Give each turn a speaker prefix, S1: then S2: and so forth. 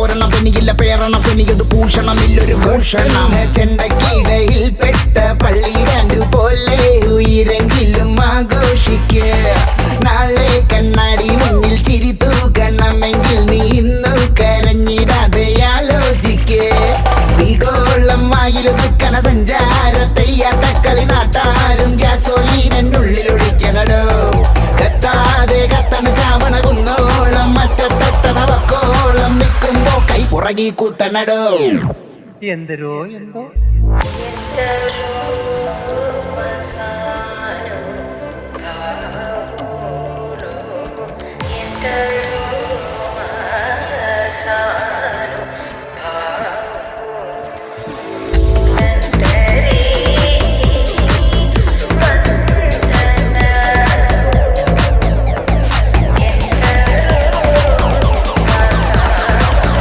S1: പോരണം പെനിയില്ല പേരണം പെനിയത് ഭൂഷണമില്ലൊരു ഭൂഷണം ചെണ്ടക്കിടയിൽ പെട്ട പള്ളി ബാൻഡ് പോലെ ഉയരെങ്കിലും ആഘോഷിക്ക നാളെ കണ്ണാടി മുന്നിൽ ചിരി തൂക്കണമെങ്കിൽ നീ ഇന്നു കരഞ്ഞിടാതെ ആലോചിക്കേ ഭീകോളമായിരുന്ന സഞ്ചാരത്തെയ്യാട്ടക്കളി നാട്ടാരും ഗ്യാസോലീനുള്ളിലൊഴിക്കണടോ കത്താതെ കത്തണ ചാവണ കുന്നോളം മറ്റത്തെത്തണ വക്കോളം നിൽക്കുമ്പോ കൈ പുറകി കുത്തണടോ
S2: എന്തരോ എന്തോ